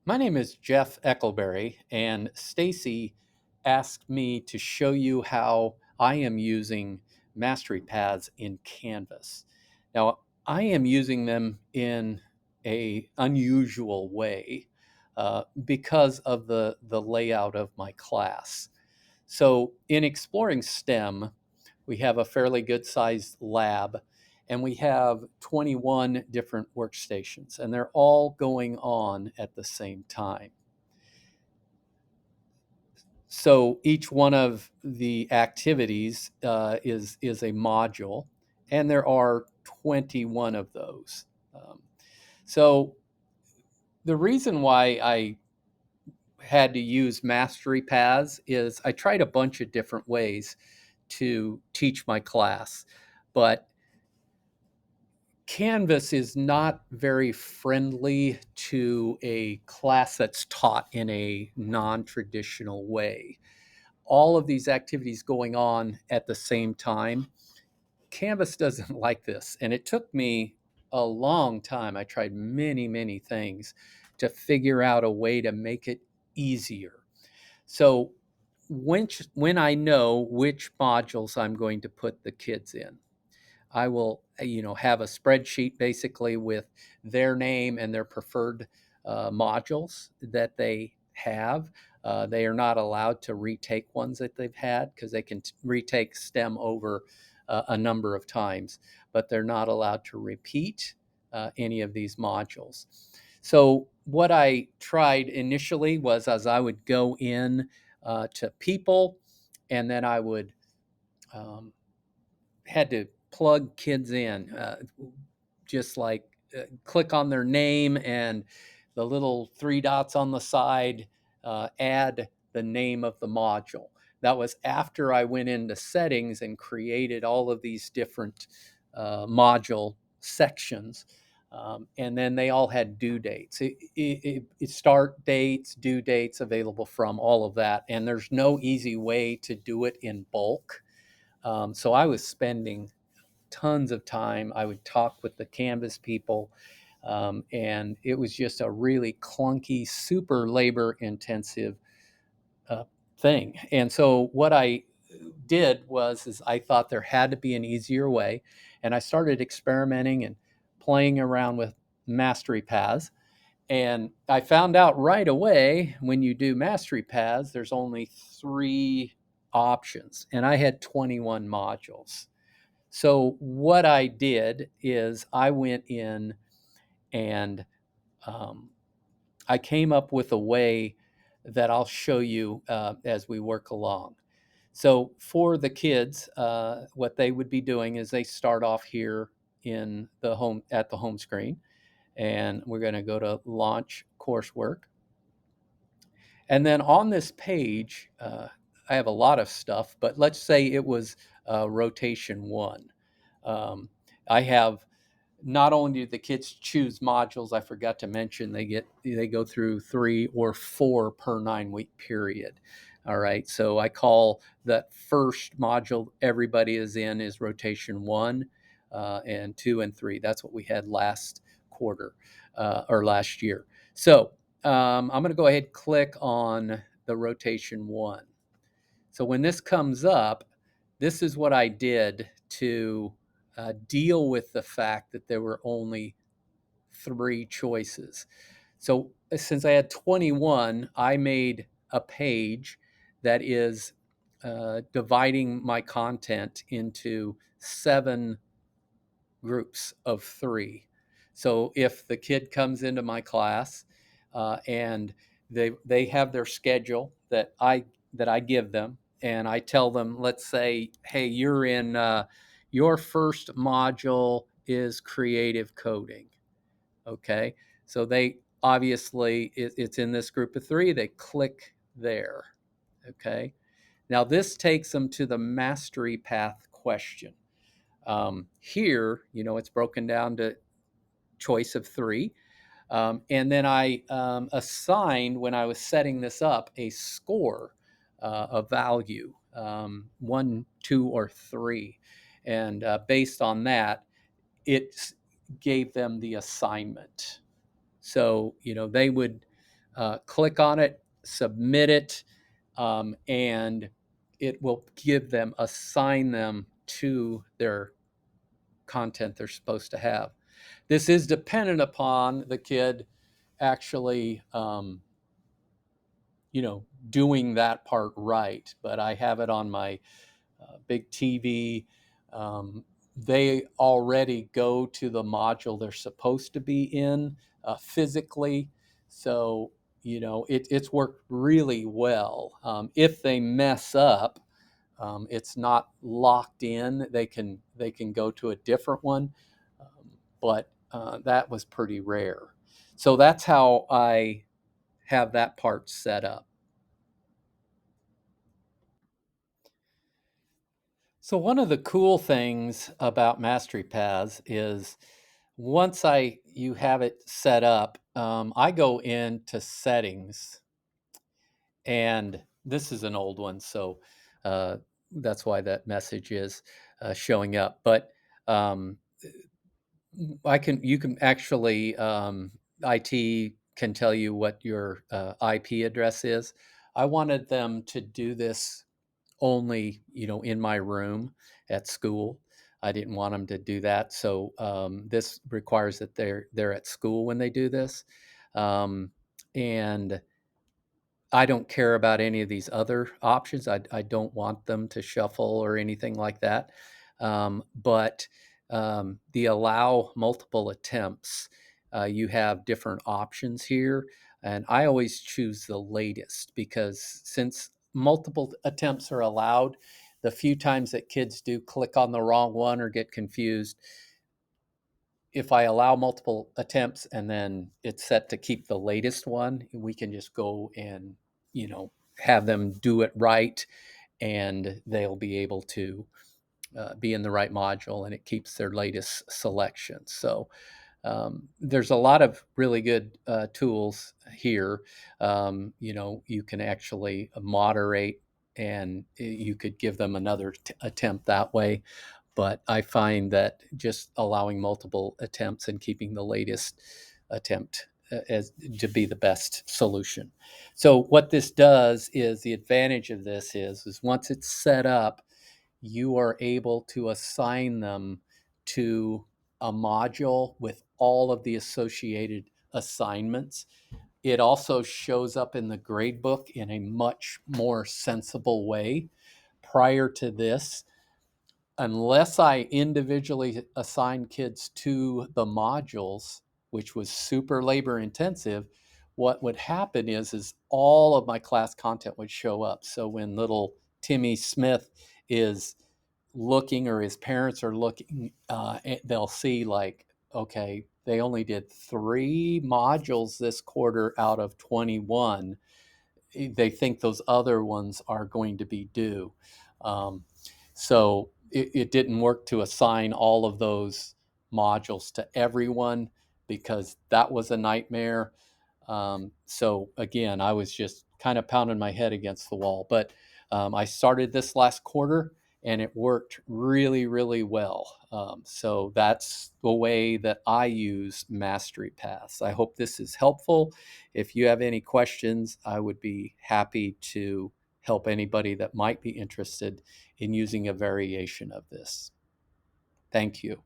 My name is Jeff Eckelberry, and Stacy asked me to show you how I am using mastery paths in Canvas. Now, I am using them in a unusual way because of the layout of my class. So, in exploring STEM, we have a fairly good sized lab and we have 21 different workstations, and they're all going on at the same time. So each one of the activities is a module, and there are 21 of those. Um, so the reason why I had to use mastery paths is I tried a bunch of different ways to teach my class, but Canvas is not very friendly to a class that's taught in a non-traditional way. All of these activities going on at the same time. Canvas doesn't like this. And it took me a long time. I tried many, many things to figure out a way to make it easier. So when I know which modules I'm going to put the kids in, I will, have a spreadsheet basically with their name and their preferred modules that they have. They are not allowed to retake ones that they've had because they can retake STEM over a number of times, but they're not allowed to repeat any of these modules. So what I tried initially was as I would go in to people, and then I would um, had to plug kids in, just like click on their name and the little three dots on the side add the name of the module. That was after I went into settings and created all of these different module sections. And then they all had due dates. It start dates, due dates available from all of that. And there's no easy way to do it in bulk. So I was spending tons of time. I would talk with the Canvas people, and it was just a really clunky, super labor intensive uh, thing. And so what I did was is I thought there had to be an easier way, and I started experimenting and playing around with mastery paths. And I found out right away when you do mastery paths, there's only three options, and I had 21 modules. So what I did is I went in and um, I came up with a way that I'll show you as we work along. So for the kids, what they would be doing is they start off here in the home at the home screen, and we're going to go to launch coursework. And then on this page, I have a lot of stuff, but let's say it was rotation one. Um, I have not only do the kids choose modules, I forgot to mention they go through 3 or 4 per 9 week period. All right, so I call that first module everybody is in is rotation one, and two and three. That's what we had last quarter or last year. So I'm going to go ahead and click on the rotation one. So when this comes up, this is what I did to deal with the fact that there were only three choices. So since I had 21, I made a page that is dividing my content into 7 groups of 3. So if the kid comes into my class and they have their schedule that I give them, and I tell them, let's say, hey, you're in your first module is creative coding. Okay, so they obviously it's in this group of 3. They click there. Okay, now this takes them to the mastery path question. Here, it's broken down to choice of 3. And then I assigned, when I was setting this up, a score, a value, 1, 2, or 3. And based on that, it gave them the assignment. So, they would click on it, submit it, and it will give them, assign them to their content they're supposed to have. This is dependent upon the kid actually, doing that part right. But I have it on my big TV. Um, they already go to the module they're supposed to be in physically. So, it's worked really well. If they mess up, it's not locked in. They can go to a different one, but that was pretty rare. So that's how I have that part set up. So one of the cool things about Mastery Paths is once I you have it set up, I go into settings, and this is an old one, so uh, that's why that message is showing up. But um, you can actually, IT can tell you what your IP address is. I wanted them to do this only, in my room at school. I didn't want them to do that. So this requires that they're at school when they do this. And I don't care about any of these other options. I don't want them to shuffle or anything like that. But the allow multiple attempts, you have different options here. And I always choose the latest because since multiple attempts are allowed, the few times that kids do click on the wrong one or get confused, if I allow multiple attempts and then it's set to keep the latest one, we can just go and, have them do it right, and they'll be able to be in the right module, and it keeps their latest selection. So there's a lot of really good tools here. You can actually moderate, and you could give them another attempt that way. But I find that just allowing multiple attempts and keeping the latest attempt as to be the best solution. So what this does is the advantage of this is once it's set up, you are able to assign them to a module with all of the associated assignments. It also shows up in the gradebook in a much more sensible way. Prior to this, unless I individually assign kids to the modules, which was super labor intensive, what would happen is all of my class content would show up. So when little Timmy Smith is looking, or his parents are looking, they'll see like, okay, they only did 3 modules this quarter out of 21. They think those other ones are going to be due. Um, so it didn't work to assign all of those modules to everyone because that was a nightmare. So again, I was just kind of pounding my head against the wall. But I started this last quarter, and it worked really, really well. So that's the way that I use Mastery Paths. I hope this is helpful. If you have any questions, I would be happy to help anybody that might be interested in using a variation of this. Thank you.